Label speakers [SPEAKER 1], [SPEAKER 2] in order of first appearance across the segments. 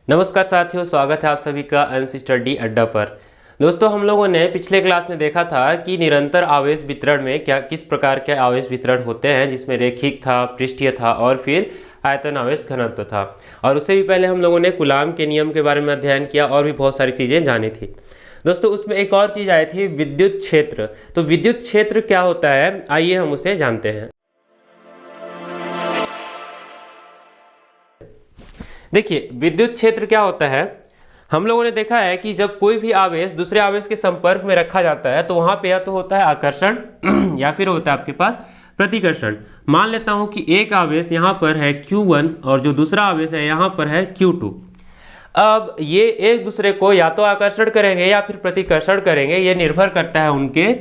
[SPEAKER 1] नमस्कार साथियों, स्वागत है आप सभी का अंश स्टडी अड्डा पर। दोस्तों, हम लोगों ने पिछले क्लास में देखा था कि निरंतर आवेश वितरण में किस प्रकार के आवेश वितरण होते हैं, जिसमें रेखिक था, पृष्ठीय था और फिर आयतन आवेश घनत्व था। और उससे भी पहले हम लोगों ने कूलाम के नियम के बारे में अध्ययन किया और भी बहुत सारी चीज़ें जानी थी। दोस्तों, उसमें एक और चीज़ आई थी, विद्युत क्षेत्र। तो विद्युत क्षेत्र क्या होता है, आइए हम उसे जानते हैं। देखिए, विद्युत क्षेत्र क्या होता है। हम लोगों ने देखा है कि जब कोई भी आवेश दूसरे आवेश के संपर्क में रखा जाता है तो वहां पे या तो होता है आकर्षण या फिर होता है आपके पास प्रतिकर्षण। मान लेता हूं कि एक आवेश यहाँ पर है Q1 और जो दूसरा आवेश है यहाँ पर है Q2। अब ये एक दूसरे को या तो आकर्षण करेंगे या फिर प्रतिकर्षण करेंगे। ये निर्भर करता है उनके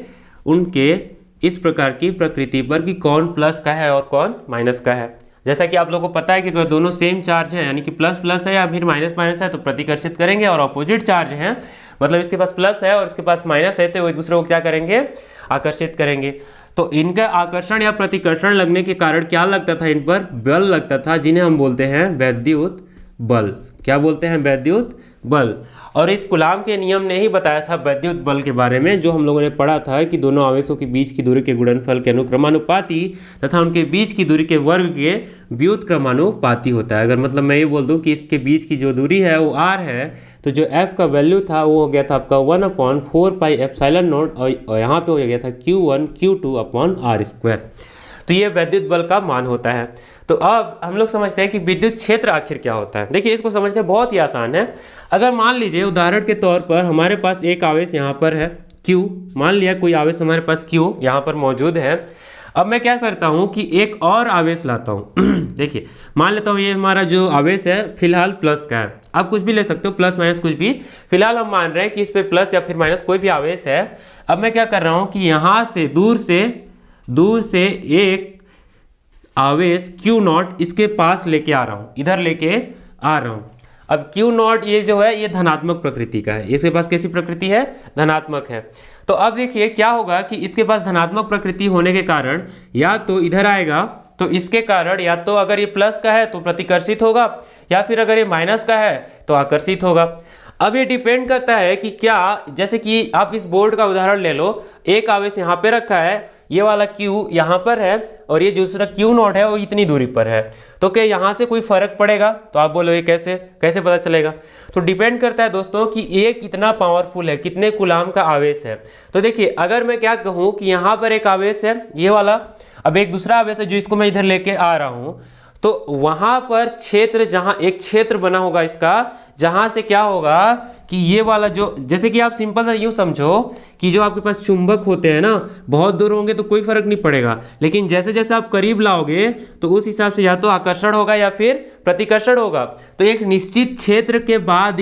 [SPEAKER 1] उनके इस प्रकार की प्रकृति पर कि कौन प्लस का है और कौन माइनस का है। जैसा कि आप लोगों को पता है कि अगर दोनों सेम चार्ज है, यानी कि प्लस प्लस है या फिर माइनस माइनस है, तो प्रतिकर्षित करेंगे। और अपोजिट चार्ज है, मतलब इसके पास प्लस है और इसके पास माइनस है, तो वो एक दूसरे को क्या करेंगे, आकर्षित करेंगे। तो इनका आकर्षण या प्रतिकर्षण लगने के कारण क्या लगता था, इन पर बल लगता था, जिन्हें हम बोलते हैं वैद्युत बल। क्या बोलते हैं, वैद्युत बल। और इस कूलाम के नियम ने ही बताया था वैद्युत बल के बारे में, जो हम लोगों ने पढ़ा था कि दोनों आवेशों के बीच की दूरी के गुणनफल के अनुक्रमानुपाती तथा उनके बीच की दूरी के वर्ग के व्युत्क्रमानुपाती होता है। अगर मतलब मैं ये बोल दूं कि इसके बीच की जो दूरी है वो r है, तो जो f का वैल्यू था वो हो गया था आपका 1/4πε0 और यहाँ पे हो गया था Q1 Q2/r²। तो ये वैद्युत बल का मान होता है। तो अब हम लोग समझते हैं कि विद्युत क्षेत्र आखिर क्या होता है। देखिए, इसको समझना बहुत ही आसान है। अगर मान लीजिए उदाहरण के तौर पर हमारे पास एक आवेश यहाँ पर है Q। मान लिया कोई आवेश हमारे पास Q यहाँ पर मौजूद है। अब मैं क्या करता हूँ कि एक और आवेश लाता हूँ देखिए, मान लेता हूँ ये हमारा जो आवेश है फिलहाल प्लस का है। आप कुछ भी ले सकते हो, प्लस माइनस कुछ भी। फिलहाल हम मान रहे हैं कि इस पे प्लस या फिर माइनस कोई भी आवेश है। अब मैं क्या कर रहा हूँ कि यहाँ से दूर से एक आवेश Q0 इसके पास लेके आ रहा हूँ, इधर लेके आ रहा हूँ। अब Q0 ये जो है ये धनात्मक प्रकृति का है। इसके पास कैसी प्रकृति है, धनात्मक है। तो अब देखिए क्या होगा कि इसके पास धनात्मक प्रकृति होने के कारण या तो इधर आएगा, तो इसके कारण या तो अगर ये प्लस का है तो प्रतिकर्षित होगा, या फिर अगर ये माइनस का है तो आकर्षित होगा। अब ये डिपेंड करता है कि क्या, जैसे कि आप इस बोर्ड का उदाहरण ले लो, एक आवेश यहाँ पे रखा है, ये वाला Q यहाँ पर है और ये दूसरा Q0 है वो इतनी दूरी पर है। तो क्या यहाँ से कोई फर्क पड़ेगा? तो आप बोलोगे कैसे पता चलेगा? तो डिपेंड करता है दोस्तों कि ये कितना पावरफुल है, कितने कूलाम का आवेश है। तो देखिए, अगर मैं क्या कहूँ कि यहाँ पर एक आवेश है ये वाला, अब एक दूसरा आवेश है जो इसको मैं इधर लेके आ रहा हूँ, तो वहां पर क्षेत्र, जहां एक क्षेत्र बना होगा इसका, जहां से क्या होगा कि ये वाला जो, जैसे कि आप सिंपल सा यूं समझो कि जो आपके पास चुंबक होते हैं ना, बहुत दूर होंगे तो कोई फर्क नहीं पड़ेगा, लेकिन जैसे जैसे आप करीब लाओगे तो उस हिसाब से या तो आकर्षण होगा या फिर प्रतिकर्षण होगा। तो एक निश्चित क्षेत्र के बाद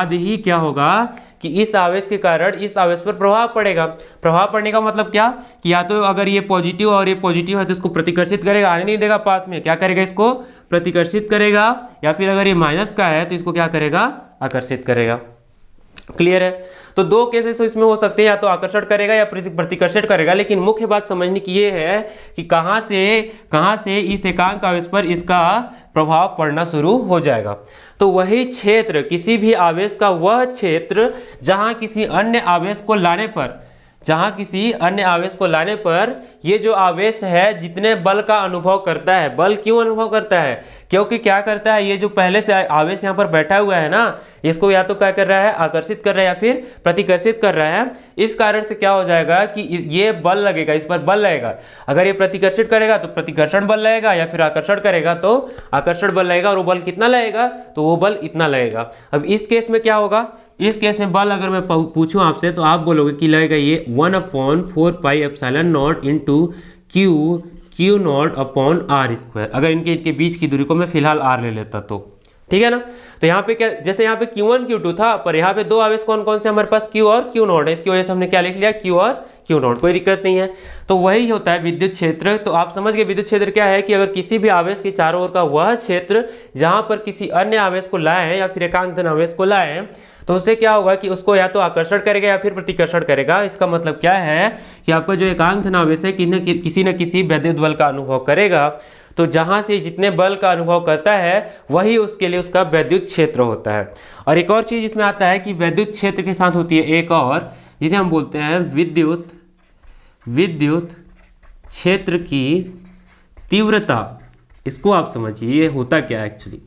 [SPEAKER 1] ही क्या होगा कि इस आवेश के कारण इस आवेश पर प्रभाव पड़ेगा। प्रभाव पड़ने का मतलब क्या कि या तो अगर ये पॉजिटिव और ये पॉजिटिव है तो इसको प्रतिकर्षित करेगा, आने नहीं देगा पास में, क्या करेगा, इसको प्रतिकर्षित करेगा। या फिर अगर ये माइनस का है तो इसको क्या करेगा, आकर्षित करेगा। क्लियर है? तो दो केसेस इसमें हो सकते हैं, या तो आकर्षण करेगा या प्रतिकर्षण करेगा। लेकिन मुख्य बात समझने की ये है कि कहां से इस एकांक आवेश पर इसका प्रभाव पड़ना शुरू हो जाएगा। तो वही क्षेत्र, किसी भी आवेश का वह क्षेत्र जहां किसी अन्य आवेश को लाने पर ये जो आवेश है जितने बल का अनुभव करता है। बल क्यों अनुभव करता है? क्योंकि क्या करता है, ये जो पहले से आवेश यहाँ पर बैठा हुआ है ना, इसको या तो क्या कर रहा है, आकर्षित कर रहा है या फिर प्रतिकर्षित कर रहा है। इस कारण से क्या हो जाएगा कि ये बल लगेगा, इस पर बल लगेगा। अगर ये प्रतिकर्षित करेगा तो प्रतिकर्षण बल लगेगा, या फिर आकर्षण करेगा तो आकर्षण बल लगेगा। और वो बल कितना लगेगा, तो वो बल इतना लगेगा। अब इस केस में क्या होगा, इस केस में बल अगर मैं पूछूं आपसे तो आप बोलोगे कि लगेगा ये 1/4πε0 इंटू Q0/r²। अगर इनके बीच की दूरी को मैं फिलहाल r ले लेता तो ठीक है ना। तो यहाँ पे क्या, जैसे यहाँ पे Q1 Q2 था, पर यहाँ पे दो आवेश कौन कौन से हमारे पास, Q और Q0 है। इसकी वजह से हमने क्या लिख लिया, Q और Q0, कोई दिक्कत नहीं है। तो वही होता है विद्युत क्षेत्र। तो आप समझ गए विद्युत क्षेत्र क्या है कि अगर किसी भी आवेश के चारों ओर का वह क्षेत्र जहां पर किसी अन्य आवेश को लाए हैं या फिर एकांक धन आवेश को लाए हैं, तो उससे क्या होगा कि उसको या तो आकर्षण करेगा या फिर प्रतिकर्षण करेगा। इसका मतलब क्या है कि आपका जो एकांक धन आवेश है किसी न किसी वैद्युत बल का अनुभव करेगा। तो जहां से जितने बल का अनुभव करता है वही उसके लिए उसका विद्युत क्षेत्र होता है। और एक और चीज इसमें आता है कि विद्युत क्षेत्र के साथ होती है एक और, जिसे हम बोलते हैं विद्युत क्षेत्र की तीव्रता। इसको आप समझिए ये होता क्या है एक्चुअली।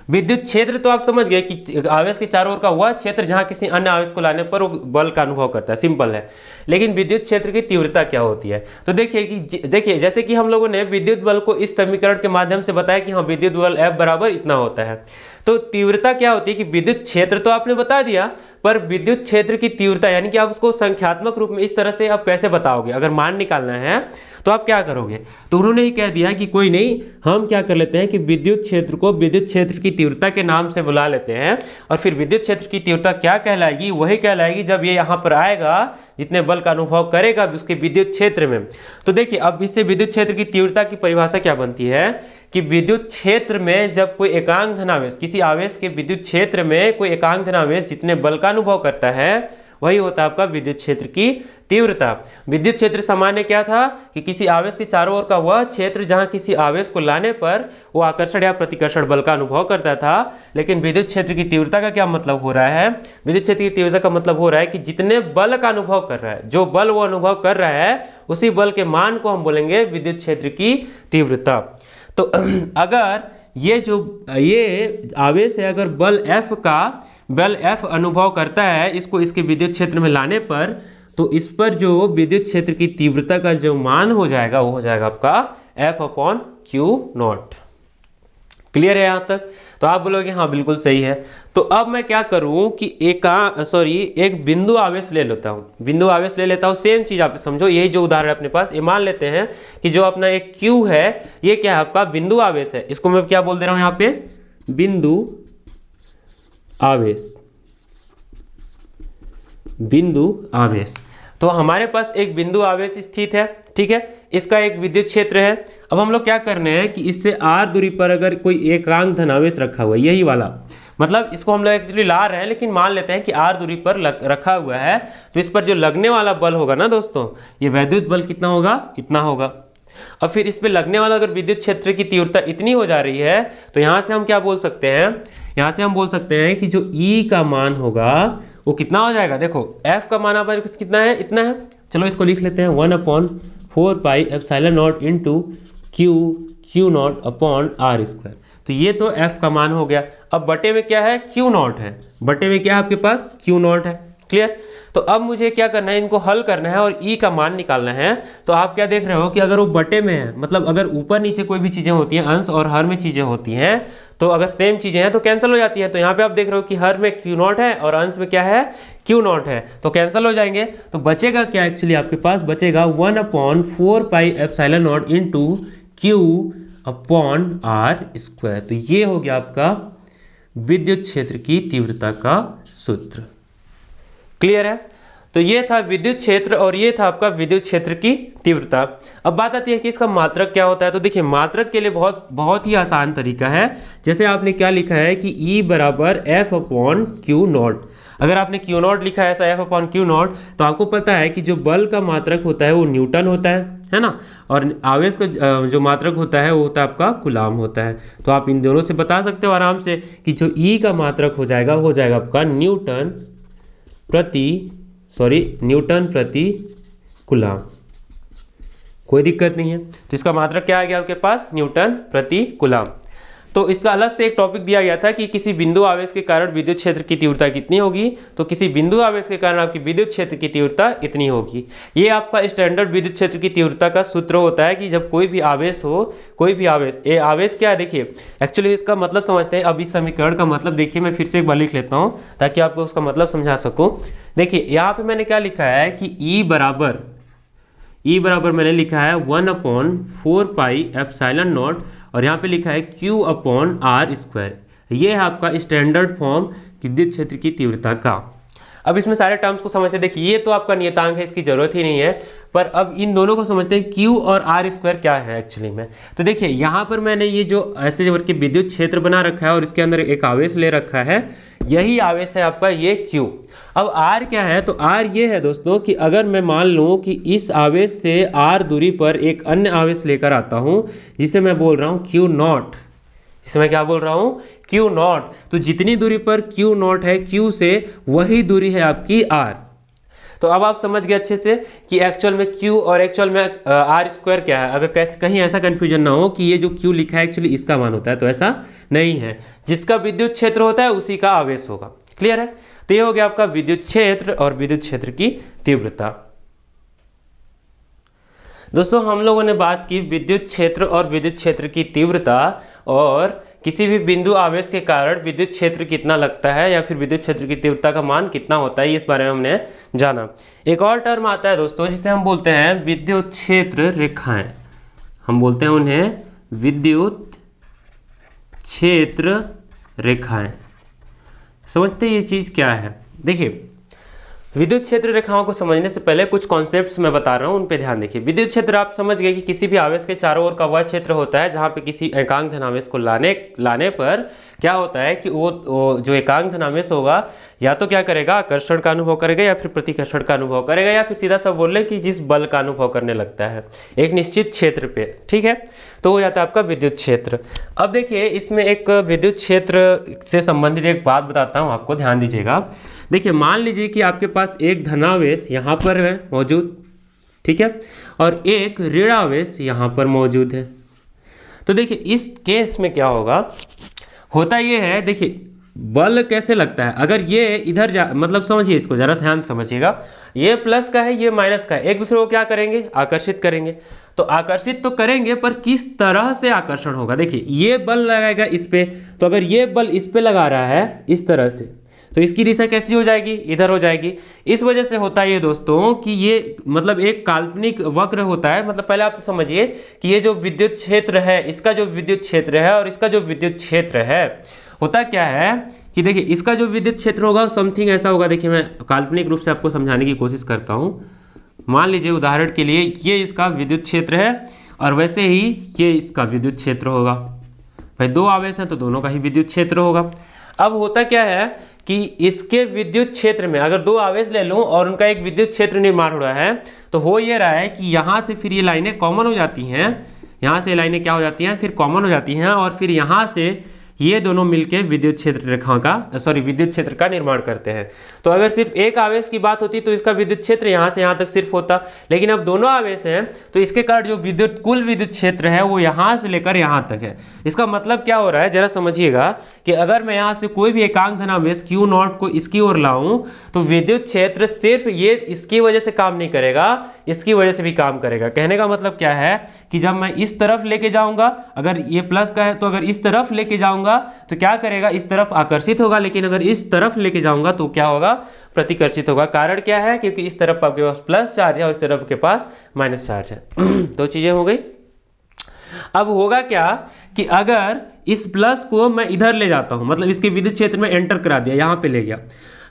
[SPEAKER 1] विद्युत क्षेत्र तो आप समझ गए कि आवेश के चारों ओर का वह क्षेत्र जहां किसी अन्य आवेश को लाने पर वो बल का अनुभव करता है, सिंपल है। लेकिन विद्युत क्षेत्र की तीव्रता क्या होती है, तो देखिए जैसे कि हम लोगों ने विद्युत बल को इस समीकरण के माध्यम से बताया कि हाँ विद्युत बल F बराबर इतना होता है। तो तीव्रता क्या होती है कि विद्युत क्षेत्र तो आपने बता दिया, पर विद्युत क्षेत्र की तीव्रता यानी कि आप उसको संख्यात्मक रूप में इस तरह से आप कैसे बताओगे, अगर मान निकालना है तो आप क्या करोगे। तो उन्होंने ही कह दिया कि कोई नहीं, हम क्या कर लेते हैं कि विद्युत क्षेत्र को विद्युत क्षेत्र की तीव्रता के नाम से बुला लेते हैं, और फिर विद्युत क्षेत्र की तीव्रता क्या कहलाएगी, वही कहलाएगी जब ये यहाँ पर आएगा जितने बल का अनुभव करेगा उसके विद्युत क्षेत्र में। तो देखिए अब इससे विद्युत क्षेत्र की तीव्रता की परिभाषा क्या बनती है कि विद्युत क्षेत्र में जब कोई एकांक धनावेश, किसी आवेश के विद्युत क्षेत्र में कोई एकांक धनावेश जितने बल का अनुभव करता है वही होता है आपका विद्युत क्षेत्र की तीव्रता। विद्युत क्षेत्र सामान्य क्या था कि किसी आवेश के चारों ओर का वह क्षेत्र जहां किसी आवेश को लाने पर वो आकर्षण या प्रतिकर्षण बल का अनुभव करता था। लेकिन विद्युत क्षेत्र की तीव्रता का क्या मतलब हो रहा है, विद्युत क्षेत्र की तीव्रता का मतलब हो रहा है कि जितने बल का अनुभव कर रहा है, जो बल वो अनुभव कर रहा है उसी बल के मान को हम बोलेंगे विद्युत क्षेत्र की तीव्रता। तो अगर ये आवेश है, अगर बल F अनुभव करता है इसको इसके विद्युत क्षेत्र में लाने पर, तो इस पर जो विद्युत क्षेत्र की तीव्रता का जो मान हो जाएगा वो हो जाएगा आपका F/Q0। क्लियर है यहाँ तक। तो आप बोलोगे हाँ बिल्कुल सही है। तो अब मैं क्या करूं कि एक बिंदु आवेश ले लेता हूं, सेम चीज आप समझो, यही जो उदाहरण अपने पास, ये मान लेते हैं कि जो अपना एक Q है ये क्या है आपका बिंदु आवेश है। इसको मैं क्या बोल दे रहा हूं यहाँ पे, बिंदु आवेश। तो हमारे पास एक बिंदु आवेश स्थित है, ठीक है, इसका एक विद्युत क्षेत्र है। अब हम लोग क्या करने हैं कि इससे r दूरी पर अगर कोई एकांक धनावेश रखा हुआ है, यही वाला, मतलब इसको हम लोग एक्चुअली ला रहे हैं लेकिन मान लेते हैं कि r दूरी पर रखा हुआ है, तो इस पर जो लगने वाला बल होगा ना दोस्तों, ये वैद्युत बल कितना होगा, इतना होगा। अब फिर इस पे लगने वाला अगर विद्युत क्षेत्र की तीव्रता इतनी हो जा रही है तो यहाँ से हम क्या बोल सकते हैं, यहाँ से हम बोल सकते हैं कि जो E का मान होगा वो कितना हो जाएगा। देखो F का मान हमारे पास कितना है, इतना है। चलो इसको लिख लेते हैं 1/4πε0 इंटू Q0/r²। तो ये तो F का मान हो गया। अब बटे में क्या है, Q0 है, बटे में क्या है आपके पास, Q0 है। क्लियर। तो अब मुझे क्या करना है, इनको हल करना है और E का मान निकालना है। तो आप क्या देख रहे हो कि अगर वो बटे में है, मतलब अगर ऊपर नीचे कोई भी चीजें होती हैं, अंश और हर में चीजें होती हैं, तो अगर सेम चीजें हैं तो कैंसिल हो जाती है। तो यहाँ पे आप देख रहे हो कि हर में Q0 है और अंश में क्या है, Q0 है, तो कैंसिल हो जाएंगे। तो बचेगा क्या, एक्चुअली आपके पास बचेगा 1/4πε0 इंटू Q/r²। तो ये हो गया आपका विद्युत क्षेत्र की तीव्रता का सूत्र। क्लियर है। तो ये था विद्युत क्षेत्र और ये था आपका विद्युत क्षेत्र की तीव्रता। अब बात आती है कि इसका मात्रक क्या होता है। तो देखिए मात्रक के लिए बहुत ही आसान तरीका है। जैसे आपने क्या लिखा है कि E बराबर F/Q0। अगर आपने Q0 लिखा है ऐसा F/Q0, तो आपको पता है कि जो बल का मात्रक होता है वो न्यूटन होता है ना, और आवेश का जो मात्रक होता है वो होता है आपका कूलाम होता है। तो आप इन दोनों से बता सकते हो आराम से कि जो E का मात्रक हो जाएगा आपका न्यूटन प्रति कूलाम। कोई दिक्कत नहीं है। तो इसका मात्रक क्या आ गया आपके पास, न्यूटन प्रति कूलाम। तो इसका अलग से एक टॉपिक दिया गया था कि किसी बिंदु आवेश के कारण विद्युत क्षेत्र की तीव्रता कितनी होगी। तो किसी बिंदु आवेश के कारण आपकी विद्युत क्षेत्र की तीव्रता इतनी होगी। ये आपका स्टैंडर्ड विद्युत क्षेत्र की तीव्रता का सूत्र होता है कि जब कोई भी आवेश हो, ये आवेश क्या है, देखिए एक्चुअली इसका मतलब समझते हैं। अब इस समीकरण का मतलब देखिए, मैं फिर से एक बार लिख लेता हूँ ताकि आपको उसका मतलब समझा सकूँ। देखिए यहाँ पे मैंने क्या लिखा है कि E बराबर मैंने लिखा है 1/4πε0 और यहाँ पे लिखा है Q/r²। ये है आपका स्टैंडर्ड फॉर्म विद्युत क्षेत्र की तीव्रता का। अब इसमें सारे टर्म्स को समझते, देखिए ये तो आपका नियतांक है, इसकी जरूरत ही नहीं है, पर अब इन दोनों को समझते हैं Q और r² क्या है एक्चुअली में। तो देखिए यहाँ पर मैंने ये जो ऐसे करके विद्युत क्षेत्र बना रखा है और इसके अंदर एक आवेश ले रखा है, यही आवेश है आपका ये Q। अब R क्या है, तो R ये है दोस्तों कि अगर मैं मान लूँ कि इस आवेश से R दूरी पर एक अन्य आवेश लेकर आता हूँ जिसे मैं बोल रहा हूँ Q नॉट, जिसे मैं क्या बोल रहा हूँ Q नॉट। तो जितनी दूरी पर Q नॉट है Q से वही दूरी है आपकी R। तो अब आप समझ गए अच्छे से कि एक्चुअल में Q और एक्चुअल में R स्क्वायर क्या है। अगर कैसे कहीं ऐसा कंफ्यूजन ना हो कि ये जो Q लिखा है एक्चुअली इसका मान होता है, तो ऐसा नहीं है। जिसका विद्युत क्षेत्र होता है उसी का आवेश होगा। क्लियर है? तो ये हो गया आपका विद्युत क्षेत्र और विद्युत क्षेत्र की तीव्रता। दोस्तों हम लोगों ने बात की विद्युत क्षेत्र और विद्युत क्षेत्र की तीव्रता, और किसी भी बिंदु आवेश के कारण विद्युत क्षेत्र कितना लगता है या फिर विद्युत क्षेत्र की तीव्रता का मान कितना होता है, इस बारे में हमने जाना। एक और टर्म आता है दोस्तों जिसे हम बोलते हैं विद्युत क्षेत्र रेखाएं। हम बोलते हैं उन्हें विद्युत क्षेत्र रेखाएं। समझते हैं ये चीज क्या है? देखिए, विद्युत क्षेत्र रेखाओं को समझने से पहले कुछ कॉन्सेप्ट्स मैं बता रहा हूं, उन पे ध्यान देखिए। विद्युत क्षेत्र आप समझ गए कि किसी भी आवेश के चारों ओर का वह क्षेत्र होता है जहां पे किसी एकांक धनावेश को लाने पर क्या होता है कि वो जो एकांक धनावेश होगा या तो क्या करेगा, आकर्षण का अनुभव करेगा या फिर प्रतिकर्षण का अनुभव करेगा, या फिर सीधा सा बोल ले कि जिस बल का अनुभव करने लगता है एक निश्चित क्षेत्र पे। ठीक है, तो हो जाता है आपका विद्युत क्षेत्र। अब देखिए, इसमें एक विद्युत क्षेत्र से संबंधित एक बात बताता हूँ आपको, ध्यान दीजिएगा। देखिए, मान लीजिए कि आपके पास एक धनावेश यहाँ पर है मौजूद, ठीक है, और एक ऋणावेश यहाँ पर मौजूद है। तो देखिए इस केस में क्या होता ये है, देखिए बल कैसे लगता है। अगर ये इधर मतलब समझिए, इसको जरा ध्यान से समझिएगा। ये प्लस का है, ये माइनस का है, एक दूसरे को क्या करेंगे, आकर्षित करेंगे। तो आकर्षित तो करेंगे, पर किस तरह से आकर्षण होगा। देखिए ये बल लगाएगा इस पे, तो अगर ये बल इस पे लगा रहा है इस तरह से, तो इसकी दिशा कैसी हो जाएगी, इधर हो जाएगी। इस वजह से होता है ये दोस्तों कि ये मतलब एक काल्पनिक वक्र होता है। मतलब पहले आप तो समझिए कि ये जो विद्युत क्षेत्र है, इसका जो विद्युत क्षेत्र है और इसका जो विद्युत क्षेत्र है, होता क्या है कि देखिए इसका जो विद्युत क्षेत्र होगा समथिंग ऐसा होगा। देखिए मैं काल्पनिक रूप से आपको समझाने की कोशिश करता हूँ। मान लीजिए उदाहरण के लिए ये इसका विद्युत क्षेत्र है और वैसे ही ये इसका विद्युत क्षेत्र होगा। भाई दो आवेश हैं तो दोनों का ही विद्युत क्षेत्र होगा। अब होता क्या है कि इसके विद्युत क्षेत्र में अगर दो आवेश ले लूं और उनका एक विद्युत क्षेत्र निर्माण हो रहा है, तो हो ये रहा है कि यहाँ से फिर ये लाइनें कॉमन हो जाती हैं, यहाँ से लाइनें क्या हो जाती हैं, फिर कॉमन हो जाती हैं, और फिर यहाँ से ये दोनों मिलके विद्युत क्षेत्र रेखा का विद्युत क्षेत्र का निर्माण करते हैं। तो अगर सिर्फ एक आवेश की बात होती तो इसका विद्युत क्षेत्र यहाँ से यहाँ तक सिर्फ होता, लेकिन अब दोनों आवेश हैं तो इसके कारण जो कुल विद्युत क्षेत्र है वो यहाँ से लेकर यहाँ तक है। इसका मतलब क्या हो रहा है, जरा समझिएगा कि अगर मैं यहाँ से कोई भी एकांक धनावेश Q नॉट को इसकी ओर लाऊं तो विद्युत क्षेत्र सिर्फ ये इसकी वजह से काम नहीं करेगा, इसकी वजह से भी काम करेगा। कहने का मतलब क्या है कि जब मैं इस तरफ लेके जाऊंगा, अगर ये प्लस का है तो अगर इस तरफ लेके जाऊंगा तो क्या करेगा, इस तरफ आकर्षित होगा, लेकिन अगर इस तरफ लेके जाऊंगा तो क्या होगा, प्रतिकर्षित होगा। कारण क्या है, क्योंकि इस तरफ आपके पास प्लस चार्ज है और इस तरफ आपके पास माइनस चार्ज है। दो चीजें हो गई। अब होगा क्या कि अगर इस प्लस को मैं इधर ले जाता हूं, मतलब इसके विद्युत क्षेत्र में एंटर करा दिया, यहां पे ले गया,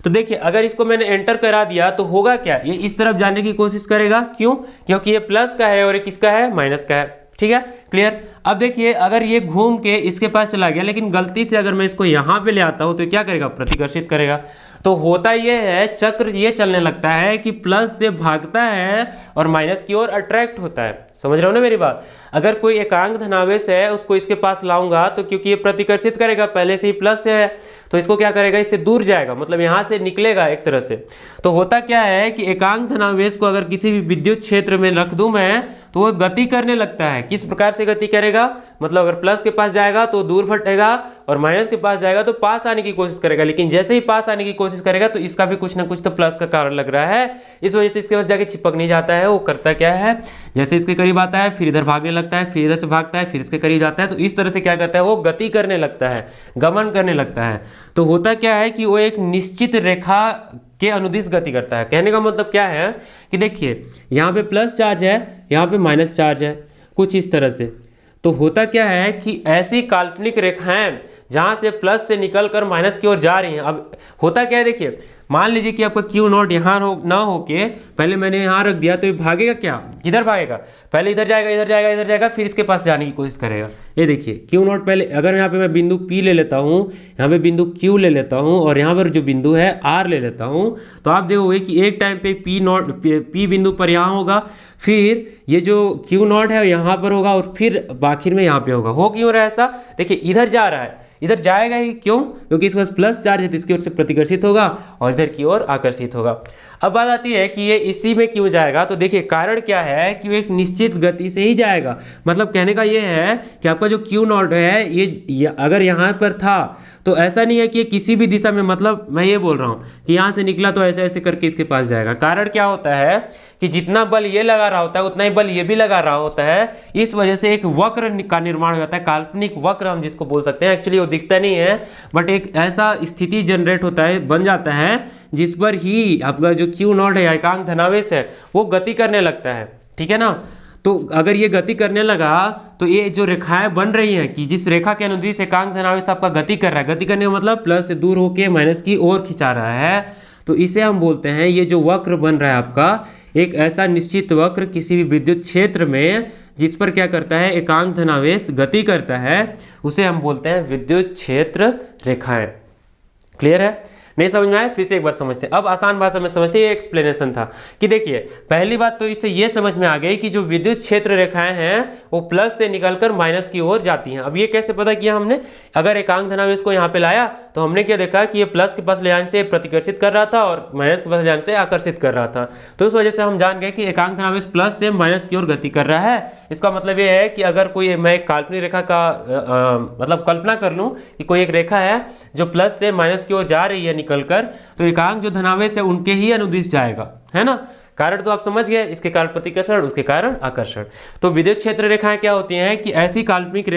[SPEAKER 1] तो देखिए अगर इसको मैंने एंटर करा दिया तो होगा क्या, ये इस तरफ जाने की कोशिश करेगा। क्यों? क्योंकि ये प्लस का है और ये किसका है, माइनस का है। ठीक है, क्लियर। अब देखिए अगर ये घूम के इसके पास चला गया, लेकिन गलती से अगर मैं इसको यहाँ पे ले आता हूँ तो क्या करेगा, प्रतिकर्षित करेगा। तो होता ये है, चक्र ये चलने लगता है कि प्लस से भागता है और माइनस की ओर अट्रैक्ट होता है। समझ रहे हो ना मेरी बात। अगर कोई एकांक धनावेश है उसको इसके पास लाऊंगा तो क्योंकि ये प्रतिकर्षित करेगा, पहले से ही प्लस से है, तो इसको क्या करेगा, इससे दूर जाएगा, मतलब यहाँ से निकलेगा एक तरह से। तो होता क्या है कि एकांक धनावेश को अगर किसी भी विद्युत क्षेत्र में रख दूं मैं तो वो गति करने लगता है। किस प्रकार से गति करेगा, मतलब अगर प्लस के पास जाएगा तो दूर फटेगा और माइनस के पास जाएगा तो पास आने की कोशिश करेगा, लेकिन जैसे ही पास आने की कोशिश करेगा तो इसका भी कुछ ना कुछ तो प्लस का कारण लग रहा है, इस वजह से इसके पास जाके चिपक नहीं जाता है। वो करता क्या है, जैसे इसके करीब आता है फिर इधर भागने लगता है, फिर इधर से भागता है, फिर इसके करीब जाता है, तो इस तरह से क्या करता है, वो गति करने लगता है, गमन करने लगता है। तो होता क्या है कि वो एक निश्चित रेखा के अनुदिश गति करता है। कहने का मतलब क्या है कि देखिए यहाँ पे प्लस चार्ज है, यहाँ पे माइनस चार्ज है, कुछ इस तरह से। तो होता क्या है कि ऐसी काल्पनिक रेखाएं जहां से प्लस से निकलकर माइनस की ओर जा रही हैं। अब होता क्या है, देखिए मान लीजिए कि आपका क्यू नॉट यहाँ ना होके पहले मैंने यहाँ रख दिया, तो ये भागेगा क्या, किधर भागेगा, पहले इधर जाएगा, इधर जाएगा, इधर जाएगा, फिर इसके पास जाने की कोशिश करेगा। ये देखिए क्यू नॉट पहले, अगर यहाँ पे मैं बिंदु P ले लेता हूँ, यहाँ पे बिंदु Q ले लेता हूँ और यहाँ पर जो बिंदु है R ले लेता हूँ, तो आप देखोगे कि एक टाइम पे P बिंदु पर यहाँ होगा, फिर ये जो क्यू नॉट है यहाँ पर होगा और फिर आखिर में यहाँ पे होगा। हो क्यों रहा है ऐसा, देखिए इधर जा रहा है, इधर जाएगा ही क्यों, क्योंकि इसके पास प्लस चार्ज है तो इसकी ओर से प्रतिकर्षित होगा और इधर की ओर आकर्षित होगा। अब बात आती है कि ये इसी में क्यों जाएगा, तो देखिए कारण क्या है कि वो एक निश्चित गति से ही जाएगा। मतलब कहने का ये है कि आपका जो क्यू नॉट है ये अगर यहाँ पर था तो ऐसा नहीं है कि ये किसी भी दिशा में, मतलब मैं ये बोल रहा हूँ कि यहाँ से निकला तो ऐसे ऐसे करके इसके पास जाएगा। कारण क्या होता है कि जितना बल ये लगा रहा होता है उतना ही बल ये भी लगा रहा होता है, इस वजह से एक वक्र का निर्माण हो जाता है, काल्पनिक वक्र हम जिसको बोल सकते हैं। एक्चुअली वो दिखता नहीं है बट एक ऐसा स्थिति जनरेट होता है, बन जाता है, जिस पर ही आपका जो क्यू नॉट है एकांक धनावेश है वो गति करने लगता है। ठीक है ना, तो अगर ये गति करने लगा तो ये जो रेखाएं बन रही हैं कि जिस रेखा के अनुदिश एकांक धनावेश आपका गति कर रहा है, गति करने का मतलब प्लस से दूर होके माइनस की ओर खिंचा रहा है, तो इसे हम बोलते हैं, ये जो वक्र बन रहा है आपका एक ऐसा निश्चित वक्र किसी भी विद्युत क्षेत्र में जिस पर क्या करता है एकांक धनावेश गति करता है, उसे हम बोलते हैं विद्युत क्षेत्र रेखाएं। क्लियर है, नहीं समझ में आया, फिर से एक बार समझते हैं। अब आसान भाषा में समझते हैं, ये एक्सप्लेनेशन था कि देखिए पहली बात तो इससे ये समझ में आ गई कि जो विद्युत क्षेत्र रेखाएं हैं वो प्लस से निकलकर माइनस की ओर जाती हैं। अब ये कैसे पता किया हमने, अगर एकांक धनावेश को यहाँ पे लाया तो हमने क्या देखा कि ये प्लस के पास ले जाने से प्रतिकर्षित कर रहा था और माइनस के पास ले जाने से आकर्षित कर रहा था, तो उस वजह से हम जान गए कि एकांक धनावेश प्लस से माइनस की ओर गति कर रहा है। इसका मतलब ये है कि अगर कोई मैं एक काल्पनिक रेखा का मतलब कल्पना कर लूँ कि कोई एक रेखा है जो प्लस से माइनस की ओर जा रही है निकलकर, तो एकांक जो धनावेश है उनके ही अनुदिश जाएगा, है ना। कारण तो आप समझ गए, इसके कारण प्रतिकर्षण, उसके कारण आकर्षण। तो विद्युत क्षेत्र रेखाएं क्या होती हैं कि ऐसी काल्पनिक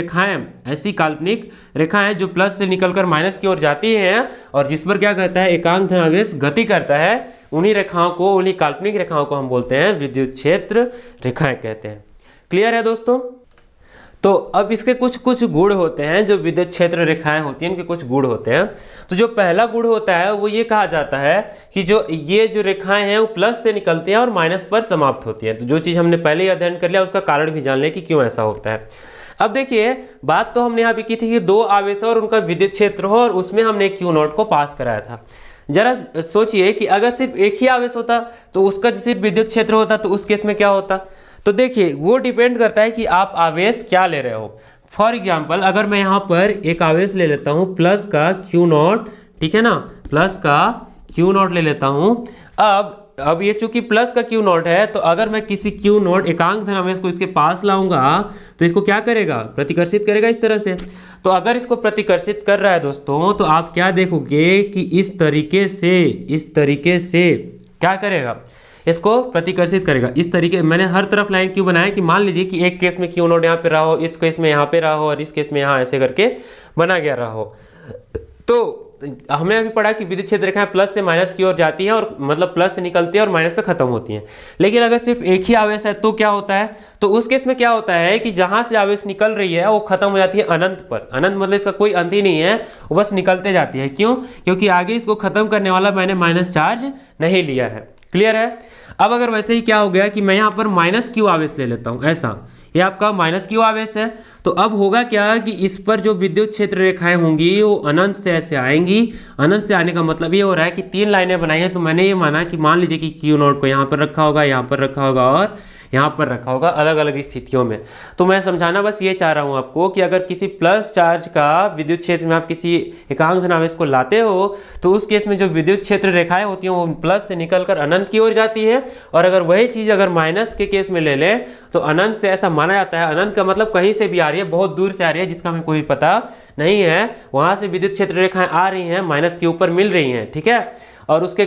[SPEAKER 1] रेखाएं जो प्लस से निकलकर माइनस की ओर जाती हैं और जिस पर क्या कहता है एकांक धनावेश गति करता है, उन्हीं रेखाओं को, उन्हीं काल्पनिक रेखाओं को हम बोलते हैं विद्युत क्षेत्र रेखाएं कहते हैं। क्लियर है दोस्तों। तो अब इसके कुछ कुछ गुण होते हैं, जो विद्युत क्षेत्र रेखाएं होती हैं इनके कुछ गुण होते हैं। तो जो पहला गुण होता है वो ये कहा जाता है कि ये जो रेखाएं हैं वो प्लस से निकलती हैं और माइनस पर समाप्त होती हैं। तो जो चीज़ हमने पहले ही अध्ययन कर लिया उसका कारण भी जान लें कि क्यों ऐसा होता है। अब देखिए बात तो हमने यहाँ भी की थी कि दो आवेश और उनका विद्युत क्षेत्र हो और उसमें हमने क्यू नॉट को पास कराया था। जरा सोचिए कि अगर सिर्फ एक ही आवेश होता तो उसका सिर्फ विद्युत क्षेत्र होता तो उस केस में क्या होता। तो देखिए वो डिपेंड करता है कि आप आवेश क्या ले रहे हो। फॉर एग्जाम्पल अगर मैं यहाँ पर एक आवेश ले लेता हूँ प्लस का क्यू नॉट, ठीक है ना, प्लस का क्यू नॉट ले लेता हूँ। अब ये चूंकि प्लस का क्यू नॉट है तो अगर मैं किसी क्यू नॉट एकांक धनावेश को इसके पास लाऊंगा तो इसको क्या करेगा, प्रतिकर्षित करेगा इस तरह से। तो अगर इसको प्रतिकर्षित कर रहा है दोस्तों तो आप क्या देखोगे कि इस तरीके से क्या करेगा, इसको प्रतिकर्षित करेगा। इस तरीके मैंने हर तरफ लाइन क्यों बनाया कि मान लीजिए कि एक केस में क्यू नॉट यहाँ पे रहा हो, इस केस में यहाँ पे रहा हो और इस केस में यहाँ ऐसे करके बना गया रहा हो। तो हमने अभी पढ़ा कि विद्युत क्षेत्र रेखाएं प्लस से माइनस की ओर जाती हैं और मतलब प्लस से निकलती है और माइनस पे खत्म होती हैं। लेकिन अगर सिर्फ एक ही आवेश है तो क्या होता है, तो उस केस में क्या होता है कि जहां से आवेश निकल रही है वो खत्म हो जाती है अनंत पर। अनंत मतलब इसका कोई अंत ही नहीं है, वो बस निकलते जाती है। क्यों, क्योंकि आगे इसको खत्म करने वाला मैंने माइनस चार्ज नहीं लिया है। क्लियर है। अब अगर वैसे ही क्या हो गया कि मैं यहाँ पर माइनस क्यू आवेश ले लेता हूँ, ऐसा ये आपका माइनस क्यू आवेश है, तो अब होगा क्या कि इस पर जो विद्युत क्षेत्र रेखाएं होंगी वो अनंत से ऐसे आएंगी। अनंत से आने का मतलब ये हो रहा है कि तीन लाइनें बनाई हैं, तो मैंने ये माना कि मान लीजिए कि क्यू नॉट को यहाँ पर रखा होगा, यहाँ पर रखा होगा और यहाँ पर रखा होगा अलग अलग स्थितियों में। तो मैं समझाना बस ये चाह रहा हूँ आपको कि अगर किसी प्लस चार्ज का विद्युत क्षेत्र में आप किसी एकांक धनावेश को लाते हो तो उस केस में जो विद्युत क्षेत्र रेखाएं होती हैं वो प्लस से निकलकर अनंत की ओर जाती है। और अगर वही चीज़ अगर माइनस के केस में ले लें तो अनंत से ऐसा माना जाता है, अनंत का मतलब कहीं से भी आ रही है, बहुत दूर से आ रही है जिसका हमें कोई पता नहीं है, वहाँ से विद्युत क्षेत्र रेखाएं आ रही हैं, माइनस के ऊपर मिल रही हैं। ठीक है। और उसके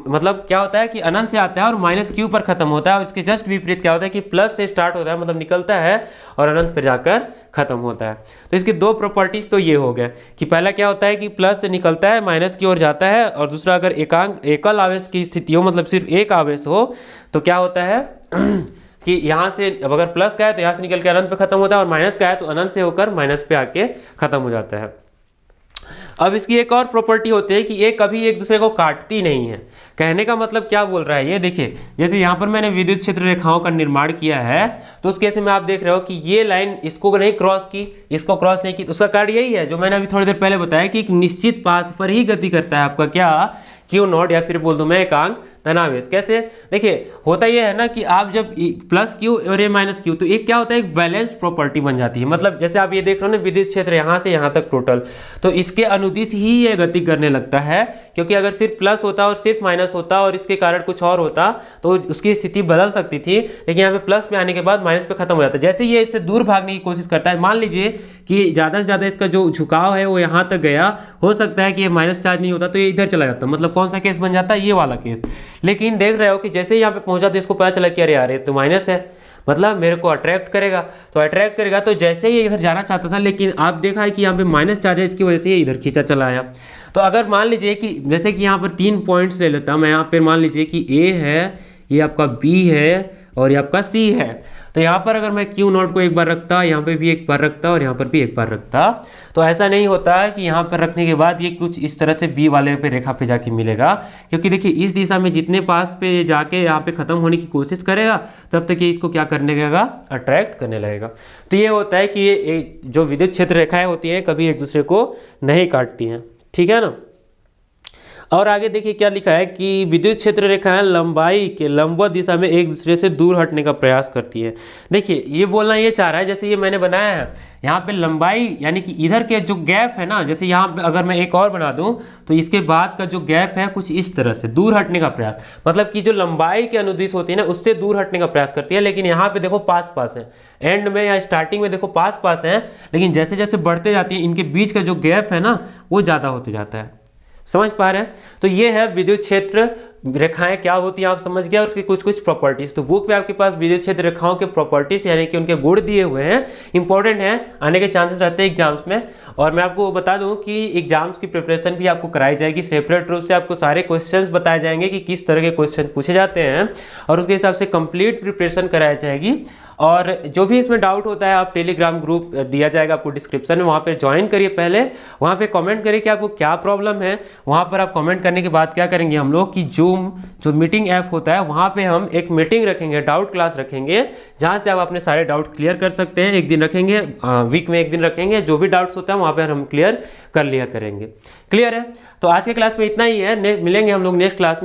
[SPEAKER 1] मतलब क्या होता है कि अनंत से आता है और माइनस क्यू पर खत्म होता है। और इसके जस्ट विपरीत क्या होता है कि प्लस से स्टार्ट होता है मतलब निकलता है और अनंत पर जाकर खत्म होता है। तो इसकी दो प्रॉपर्टीज तो ये हो गए कि पहला क्या होता है कि प्लस से निकलता है माइनस की ओर जाता है, और दूसरा अगर एकल आवेश की स्थिति हो मतलब सिर्फ एक आवेश हो तो क्या होता है कि यहाँ से अगर प्लस का है तो यहाँ से निकल के अनंत पे खत्म होता है और माइनस का है तो अनंत से होकर माइनस पे आके खत्म हो जाता है। अब इसकी एक और प्रॉपर्टी होती है कि ये कभी एक दूसरे को काटती नहीं है। कहने का मतलब क्या बोल रहा है ये देखिए, जैसे यहाँ पर मैंने विद्युत क्षेत्र रेखाओं का निर्माण किया है, तो उस केस में आप देख रहे हो कि ये लाइन इसको नहीं क्रॉस की, इसको क्रॉस नहीं की, तो उसका कारण यही है जो मैंने अभी थोड़ी देर पहले बताया कि एक निश्चित पाथ पर ही गति करता है आपका क्या क्यू नॉट, या फिर बोल दो मैं एकांक धनावेश। कैसे देखिए, होता यह है ना कि आप जब प्लस क्यू और ए माइनस क्यू, तो एक क्या होता है, एक बैलेंस प्रॉपर्टी बन जाती है। मतलब जैसे आप ये देख रहे हो ना विद्युत क्षेत्र यहाँ से यहाँ तक टोटल, तो इसके अनुदिश ही ये गति करने लगता है, क्योंकि अगर सिर्फ प्लस होता और सिर्फ माइनस होता और इसके कारण कुछ और होता तो उसकी स्थिति बदल सकती थी, लेकिन यहाँ पे प्लस में आने के बाद माइनस पे खत्म हो जाता है। जैसे ये इससे दूर भागने की कोशिश करता है, मान लीजिए कि ज़्यादा से ज़्यादा इसका जो झुकाव है वो यहाँ तक गया, हो सकता है कि ये माइनस चार्ज नहीं होता तो ये इधर चला जाता, मतलब कौन सा केस बन जाता है, ये वाला केस। लेकिन देख रहे हो कि जैसे ही यहाँ पे पहुंचा तो इसको पता चला कि अरे यार ये तो माइनस है, मतलब मेरे को अट्रैक्ट करेगा, तो अट्रैक्ट करेगा, तो जैसे ही इधर जाना चाहता था, लेकिन आप देखा है कि यहाँ पे माइनस चार्ज है, इसकी वजह से ये इधर खींचा चला आया। तो अगर मान लीजिए कि जैसे कि यहाँ पर 3 पॉइंट्स ले लेता मैं, यहाँ पे मान लीजिए कि ए है, ये आपका बी है और ये आपका सी है, तो यहाँ पर अगर मैं क्यू नॉट को एक बार रखता, यहाँ पे भी एक बार रखता और यहाँ पर भी एक बार रखता, तो ऐसा नहीं होता कि यहाँ पर रखने के बाद ये कुछ इस तरह से बी वाले पे रेखा पे जाके मिलेगा, क्योंकि देखिए इस दिशा में जितने पास पे जाके यहाँ पे खत्म होने की कोशिश करेगा तब तक ये इसको क्या करने लगेगा, अट्रैक्ट करने लगेगा। तो ये होता है कि ये जो विद्युत क्षेत्र रेखाएं होती हैं कभी एक दूसरे को नहीं काटती हैं, ठीक है ना। और आगे देखिए क्या लिखा है कि विद्युत क्षेत्र रेखाएं लंबाई के लंबवत दिशा में एक दूसरे से दूर हटने का प्रयास करती है। देखिए ये बोलना ये चाह रहा है, जैसे ये मैंने बनाया है यहाँ पे लंबाई, यानी कि इधर के जो गैप है ना, जैसे यहाँ पे अगर मैं एक और बना दूं तो इसके बाद का जो गैप है कुछ इस तरह से दूर हटने का प्रयास, मतलब कि जो लंबाई के अनुदिश होती है ना उससे दूर हटने का प्रयास करती है। लेकिन यहाँ पे देखो पास पास है, एंड में या स्टार्टिंग में देखो पास पास है, लेकिन जैसे जैसे बढ़ते जाती है इनके बीच का जो गैप है ना वो ज़्यादा होते जाता है। समझ पा रहे हैं? तो ये है विद्युत क्षेत्र रेखाएं क्या होती हैं, आप समझ गए, और उसकी कुछ कुछ प्रॉपर्टीज। तो बुक पे आपके पास विद्युत क्षेत्र रेखाओं के प्रॉपर्टीज यानी कि उनके गुण दिए हुए हैं, इंपॉर्टेंट है, आने के चांसेस रहते हैं एग्जाम्स में। और मैं आपको बता दूं कि एग्जाम्स की प्रिपरेशन भी आपको कराई जाएगी, सेपरेट रूप से आपको सारे क्वेश्चंस बताए जाएंगे कि किस तरह के क्वेश्चन पूछे जाते हैं, और उसके हिसाब से कंप्लीट प्रिपरेशन कराई जाएगी। और जो भी इसमें डाउट होता है आप टेलीग्राम ग्रुप दिया जाएगा आपको डिस्क्रिप्शन में, वहाँ पे ज्वाइन करिए, पहले वहाँ पे कमेंट करिए कि आपको क्या प्रॉब्लम है। वहाँ पर आप कमेंट करने के बाद क्या करेंगे हम लोग कि जूम जो मीटिंग ऐप होता है वहाँ पे हम एक मीटिंग रखेंगे, डाउट क्लास रखेंगे, जहाँ से आप अपने सारे डाउट क्लियर कर सकते हैं। एक दिन रखेंगे, वीक में एक दिन रखेंगे, जो भी डाउट्स होता है वहाँ पर हम क्लियर कर लिया करेंगे। क्लियर है? तो आज के क्लास में इतना ही है, मिलेंगे हम लोग नेक्स्ट क्लास में।